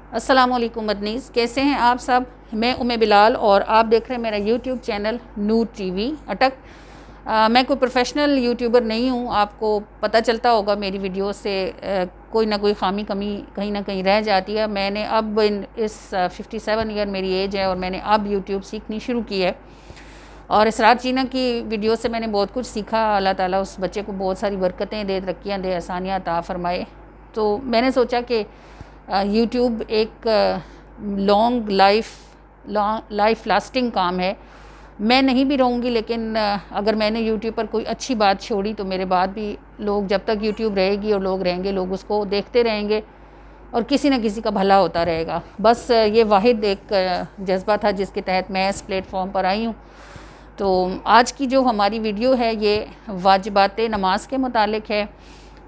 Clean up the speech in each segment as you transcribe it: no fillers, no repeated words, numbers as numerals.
अस्सलामुअलैकुम मदनीस, कैसे हैं आप सब। मैं उम्मे बिलाल और आप देख रहे हैं मेरा यूट्यूब चैनल नूर टीवी अटक। मैं कोई प्रोफेशनल यूट्यूबर नहीं हूँ। आपको पता चलता होगा मेरी वीडियो से कोई ना कोई खामी कमी कहीं ना कहीं रह जाती है। मैंने अब इस 57 ईयर मेरी एज है और मैंने अब यूट्यूब सीखनी शुरू की है और इसरार चीना की वीडियो से मैंने बहुत कुछ सीखा। अल्लाह ताला उस बच्चे को बहुत सारी बरकतें दे, तरक्कियाँ दे, आसानियाँ अता फरमाए। तो मैंने सोचा कि यूट्यूब एक लॉन्ग लाइफ लास्टिंग काम है। मैं नहीं भी रहूँगी, लेकिन अगर मैंने यूट्यूब पर कोई अच्छी बात छोड़ी तो मेरे बाद भी लोग, जब तक यूट्यूब रहेगी और लोग रहेंगे, लोग उसको देखते रहेंगे और किसी न किसी का भला होता रहेगा। बस ये वाहिद एक जज्बा था जिसके तहत मैं इस प्लेटफॉर्म पर आई हूँ। तो आज की जो हमारी वीडियो है ये वाजिबात नमाज के मुतालिक है।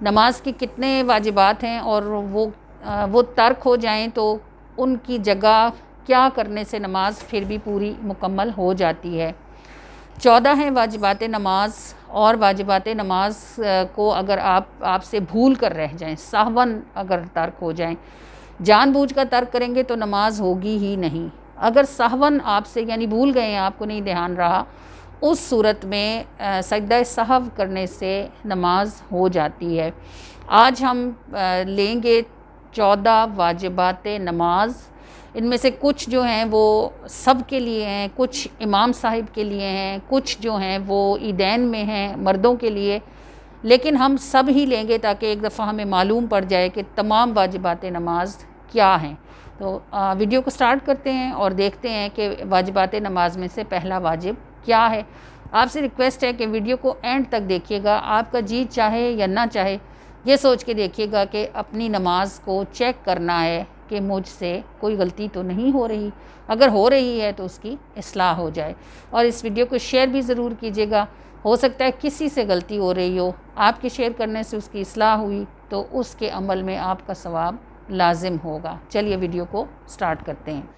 नमाज के कितने वाजिबात हैं और वो तर्क हो जाएं तो उनकी जगह क्या करने से नमाज फिर भी पूरी मुकम्मल हो जाती है। 14 हैं वाजिबात नमाज, और वाजिबात नमाज को अगर आपसे भूल कर रह जाएं, साहवन अगर तर्क हो जाएं, जानबूझ कर तर्क करेंगे तो नमाज होगी ही नहीं। अगर साहवन आपसे यानी भूल गए हैं, आपको नहीं ध्यान रहा, उस सूरत में सजदा सहव करने से नमाज हो जाती है। आज हम लेंगे 14 वाजिबात नमाज। इनमें से कुछ जो हैं वो सब के लिए हैं, कुछ इमाम साहिब के लिए हैं, कुछ जो हैं वो ईदैन में हैं मर्दों के लिए, लेकिन हम सब ही लेंगे ताकि एक दफ़ा हमें मालूम पड़ जाए कि तमाम वाजिबात नमाज क्या हैं। तो वीडियो को स्टार्ट करते हैं और देखते हैं कि वाजिबात नमाज में से पहला वाजिब क्या है। आपसे रिक्वेस्ट है कि वीडियो को एंड तक देखिएगा। आपका जी चाहे या ना चाहे, ये सोच के देखिएगा कि अपनी नमाज को चेक करना है कि मुझसे कोई गलती तो नहीं हो रही। अगर हो रही है तो उसकी इस्लाह हो जाए। और इस वीडियो को शेयर भी ज़रूर कीजिएगा। हो सकता है किसी से गलती हो रही हो, आपके शेयर करने से उसकी इस्लाह हुई तो उसके अमल में आपका सवाब लाजिम होगा। चलिए वीडियो को स्टार्ट करते हैं।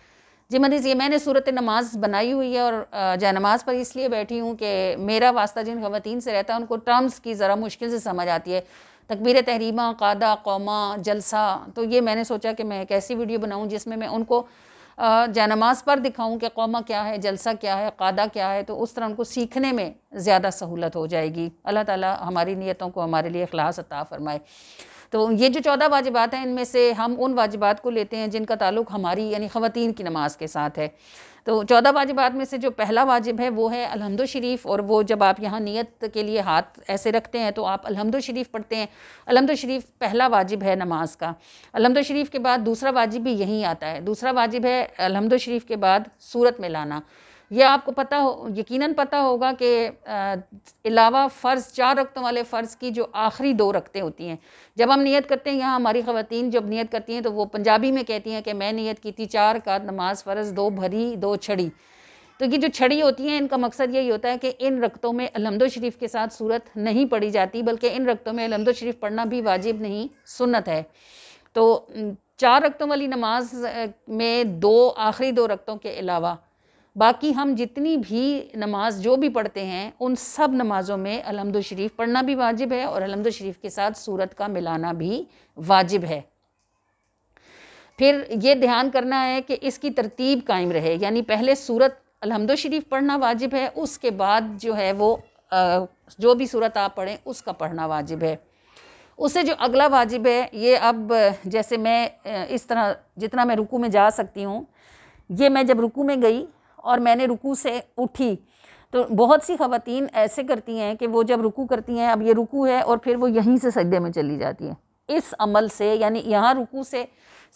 जी मदीज़, ये मैंने सूरत नमाज बनाई हुई है और नमाज पर इसलिए बैठी हूँ कि मेरा वास्ता जिन ख़वातीन से रहता है उनको टर्म्स की ज़रा मुश्किल से समझ आती है। तकबीर तहरीमा, क़ादा, क़ौमा, जलसा। तो ये मैंने सोचा कि मैं एक ऐसी वीडियो बनाऊँ जिसमें मैं उनको नमाज पर दिखाऊँ कि क़ौमा क्या है, जलसा क्या है, क़ादा क्या है। तो उस तरह उनको सीखने में ज़्यादा सहूलत हो जाएगी। अल्लाह ताला हमारी नीयतों को हमारे लिए इखलास अता फ़रमाए। तो ये जो 14 वाजिबात हैं, इनमें से हम उन वाजिबात को लेते हैं जिनका ताल्लुक़ हमारी यानी ख़वातीन की नमाज के साथ है। तो 14 वाजिबात में से जो पहला वाजिब है वो है अलहम्दु शरीफ। और वो जब आप यहाँ नियत के लिए हाथ ऐसे रखते हैं तो आप अलहम्दु शरीफ पढ़ते हैं। अलहम्दु शरीफ पहला वाजिब है नमाज का। अलहम्दु शरीफ के बाद दूसरा वाजिब भी यहीं आता है। दूसरा वाजिब है अलहम्दु शरीफ के बाद सूरत में लाना। यह आपको पता हो, यकीनन पता होगा कि अलावा फ़र्ज़ 4 रकतों वाले फ़र्ज़ की जो आखिरी 2 रकतें होती हैं, जब हम नियत करते हैं, यहाँ हमारी ख़वातीन जब नियत करती हैं तो वो पंजाबी में कहती हैं कि मैं नियत की थी 4 रकात नमाज फ़र्ज़, 2 भरी 2 छड़ी। तो ये जो छड़ी होती हैं, इनका मकसद यही होता है कि इन रकतों में अलहम्दु शरीफ के साथ सूरत नहीं पढ़ी जाती, बल्कि इन रकतों में अलहम्दु शरीफ पढ़ना भी वाजिब नहीं, सुन्नत है। तो 4 रकतों वाली नमाज में 2 आखिरी 2 रकतों के अलावा बाकी हम जितनी भी नमाज जो भी पढ़ते हैं उन सब नमाज़ों में अलहम्दु शरीफ पढ़ना भी वाजिब है और अलहम्दु शरीफ के साथ सूरत का मिलाना भी वाजिब है। फिर ये ध्यान करना है कि इसकी तरतीब कायम रहे, यानी पहले सूरत अलहम्दु शरीफ पढ़ना वाजिब है, उसके बाद जो है वो जो भी सूरत आप पढ़ें उसका पढ़ना वाजिब है। उससे जो अगला वाजिब है, ये अब जैसे मैं इस तरह जितना मैं रुकू में जा सकती हूँ, ये मैं जब रुकू में गई और मैंने रुकू से उठी, तो बहुत सी ख़वातीन ऐसे करती हैं कि वो जब रुकू करती हैं, अब ये रुकू है और फिर वो यहीं से सजदे में चली जाती हैं। इस अमल से यानी यहाँ रुकू से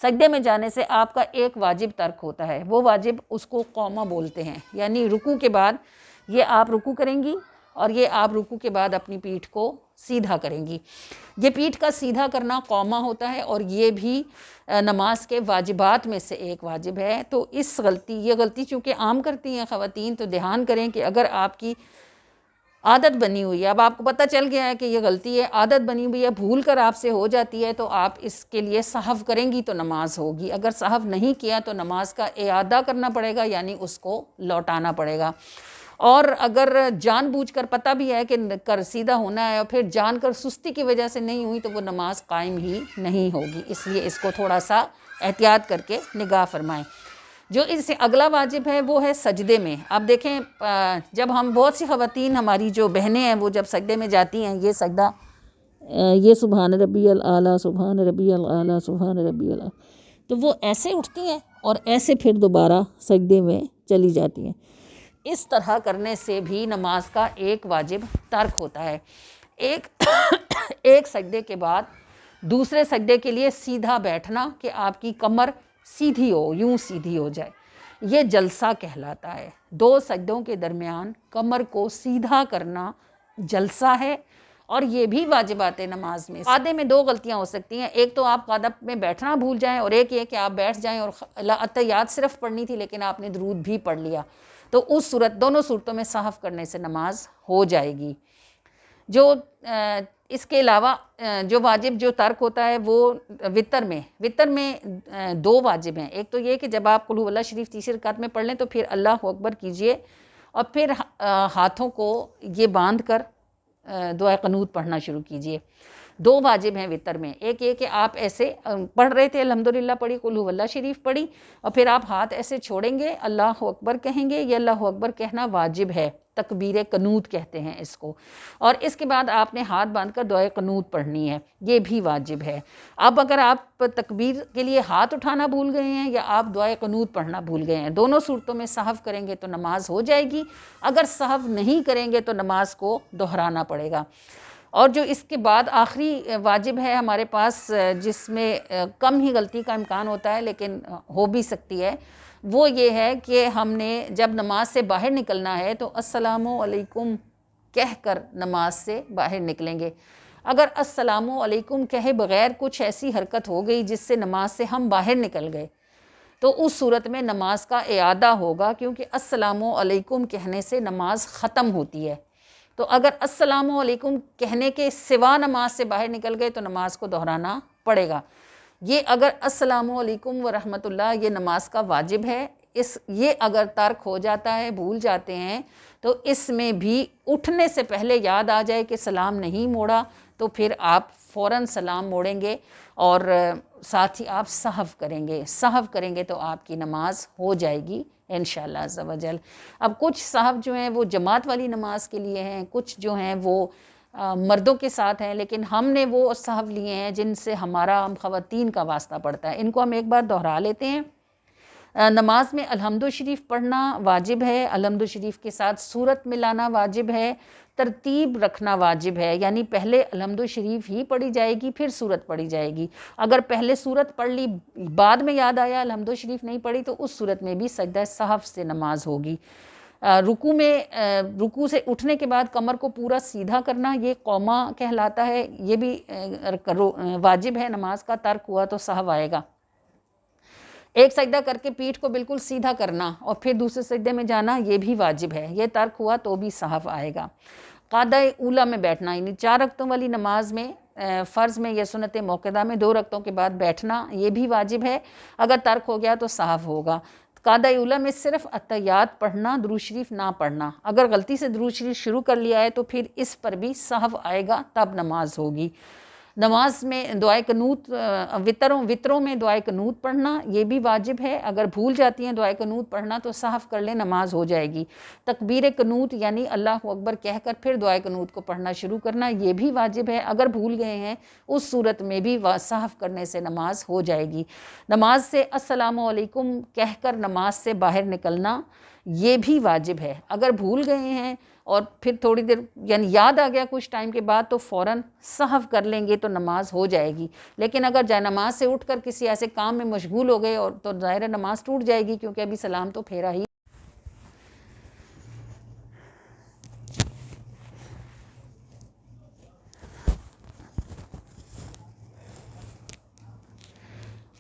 सजदे में जाने से आपका एक वाजिब तर्क होता है। वो वाजिब उसको क़ौमा बोलते हैं, यानी रुकू के बाद ये आप रुकू करेंगी और ये आप रुकू के बाद अपनी पीठ को सीधा करेंगी। ये पीठ का सीधा करना क़ौमा होता है और ये भी नमाज के वाजिबात में से एक वाजिब है। तो ये गलती चूँकि आम करती हैं ख़वातीन, तो ध्यान करें कि अगर आपकी आदत बनी हुई है, अब आपको पता चल गया है कि ये गलती है, आदत बनी हुई है, भूल कर आपसे हो जाती है, तो आप इसके लिए सहव करेंगी तो नमाज होगी। अगर सहव नहीं किया तो नमाज का इआदा करना पड़ेगा, यानी उसको लौटाना पड़ेगा। और अगर जानबूझकर पता भी है कि कर सीधा होना है और फिर जानकर सुस्ती की वजह से नहीं हुई तो वो नमाज कायम ही नहीं होगी। इसलिए इसको थोड़ा सा एहतियात करके निगाह फरमाएं। जो इससे अगला वाजिब है वो है सजदे में। अब देखें, जब हम बहुत सी ख़वातीन हमारी जो बहनें हैं वो जब सजदे में जाती हैं, ये सजदा, ये सुभान रब्बियल आला, सुभान रब्बियल आला, सुभान रब्बियल आला, तो वो ऐसे उठती हैं और ऐसे फिर दोबारा सजदे में चली जाती हैं। इस तरह करने से भी नमाज का एक वाजिब तर्क होता है। एक एक सजदे के बाद दूसरे सजदे के लिए सीधा बैठना कि आपकी कमर सीधी हो, यूं सीधी हो जाए, ये जलसा कहलाता है। दो सजदों के दरमियान कमर को सीधा करना जलसा है और ये भी वाजिबात नमाज में। कादे में दो गलतियां हो सकती हैं, एक तो आप कादा में बैठना भूल जाएं और एक ये कि आप बैठ जाएं और अत्तहियात सिर्फ पढ़नी थी लेकिन आपने दुरूद भी पढ़ लिया, तो उस सूरत, दोनों सूरतों में सहफ करने से नमाज हो जाएगी। जो इसके अलावा जो वाजिब जो तर्क होता है वो वितर में दो वाजिब हैं। एक तो ये कि जब आप कुल हुवल्लाह शरीफ तीसरी रकात में पढ़ लें तो फिर अल्लाह अकबर कीजिए और फिर हाथों को ये बांध कर दुआ क़नूत पढ़ना शुरू कीजिए। दो वाजिब हैं वितर में। एक ये कि आप ऐसे पढ़ रहे थे, अल्हम्दुलिल्लाह पढ़ी, कुल हुवल्लाह शरीफ पढ़ी और फिर आप हाथ ऐसे छोड़ेंगे, अल्लाह अकबर कहेंगे। ये अल्लाह अकबर कहना वाजिब है, तकबीर कनूत कहते हैं इसको। और इसके बाद आपने हाथ बांधकर दुआ कनूत पढ़नी है, ये भी वाजिब है। अब अगर आप तकबीर के लिए हाथ उठाना भूल गए हैं या आप दुआ कनूत पढ़ना भूल गए हैं, दोनों सूरतों में सहव करेंगे तो नमाज हो जाएगी। अगर सहव नहीं करेंगे तो नमाज को दोहराना पड़ेगा। और जो इसके बाद आखिरी वाजिब है हमारे पास, जिसमें कम ही गलती का इम्कान होता है लेकिन हो भी सकती है, वो ये है कि हमने जब नमाज से बाहर निकलना है तो अस्सलामु अलैकुम कह कर नमाज से बाहर निकलेंगे। अगर अस्सलामु अलैकुम कहे बग़ैर कुछ ऐसी हरकत हो गई जिससे नमाज से हम बाहर निकल गए तो उस सूरत में नमाज का इआदा होगा, क्योंकि अस्सलामु अलैकुम कहने से नमाज ख़त्म होती है। तो अगर अस्सलामु अलैकुम कहने के सिवा नमाज से बाहर निकल गए तो नमाज को दोहराना पड़ेगा। ये अगर अस्सलामु अलैकुम व रहमतुल्लाह ये नमाज का वाजिब है, ये अगर तर्क हो जाता है, भूल जाते हैं, तो इसमें भी उठने से पहले याद आ जाए कि सलाम नहीं मोड़ा तो फिर आप फ़ौरन सलाम मोड़ेंगे और साथ ही आप सहव करेंगे तो आपकी नमाज हो जाएगी इंशाअल्लाह अज़्ज़ा वजल। अब कुछ सहव जो हैं वो जमात वाली नमाज के लिए हैं, कुछ जो हैं वो मर्दों के साथ हैं, लेकिन हमने वो सहव लिए हैं जिनसे हमारा हम ख़वातीन का वास्ता पड़ता है। इनको हम एक बार दोहरा लेते हैं। नमाज में अलहम्दु शरीफ पढ़ना वाजिब है, अलहम्दु शरीफ के साथ सूरत मिलाना वाजिब है, तरतीब रखना वाजिब है, यानी पहले अलहम्दु शरीफ ही पढ़ी जाएगी फिर सूरत पढ़ी जाएगी। अगर पहले सूरत पढ़ ली, बाद में याद आया अलहम्दु शरीफ नहीं पढ़ी, तो उस सूरत में भी सजदा सहव से नमाज होगी। रुकू से उठने के बाद कमर को पूरा सीधा करना ये कौमा कहलाता है, ये भी वाजिब है। नमाज का तर्क हुआ तो सहव आएगा। एक सजदा करके पीठ को बिल्कुल सीधा करना और फिर दूसरे सजदे में जाना, ये भी वाजिब है, ये तर्क हुआ तो भी सहव आएगा। कादा ऊला में बैठना, यानी 4 रकतों वाली नमाज में, फ़र्ज़ में या सुन्नत मौक़दा में 2 रकतों के बाद बैठना, ये भी वाजिब है। अगर तर्क हो गया तो सहव होगा। कादा ऊला में सिर्फ अत्तहियात पढ़ना, दुरूद शरीफ ना पढ़ना। अगर गलती से दुरूद शरीफ शुरू कर लिया है तो फिर इस पर भी सहव आएगा, तब नमाज होगी। नमाज में दुआ कनूत, वितरों में दुआ कनूत पढ़ना ये भी वाजिब है। अगर भूल जाती हैं दुआ कनूत पढ़ना तो सहफ कर लें, नमाज हो जाएगी। तकबीर कनूत यानी अल्लाह अकबर कहकर फिर दुआ कनूत को पढ़ना शुरू करना, ये भी वाजिब है। अगर भूल गए हैं उस सूरत में भी सहफ करने से नमाज हो जाएगी। नमाज से अस्सलामु अलैकुम कहकर नमाज से बाहर निकलना ये भी वाजिब है। अगर भूल गए हैं और फिर थोड़ी देर यानी याद आ गया कुछ टाइम के बाद तो फ़ौरन सहव कर लेंगे तो नमाज हो जाएगी। लेकिन अगर जाए नमाज से उठकर किसी ऐसे काम में मशगूल हो गए और तो ज़ाहिर नमाज टूट जाएगी, क्योंकि अभी सलाम तो फेरा ही।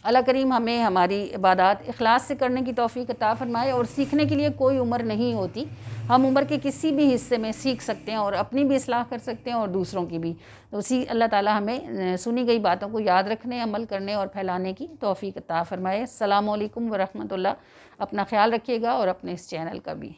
अल्लाह करीम हमें हमारी इबादत इखलास से करने की तौफीक अता फरमाए। और सीखने के लिए कोई उम्र नहीं होती, हम उम्र के किसी भी हिस्से में सीख सकते हैं और अपनी भी इस्लाह कर सकते हैं और दूसरों की भी। तो उसी अल्लाह ताला हमें सुनी गई बातों को याद रखने, अमल करने और फैलाने की तौफीक अता फरमाए। अस्सलामु अलैकुम व रहमतुल्लाह। अपना ख्याल रखिएगा और अपने इस चैनल का भी।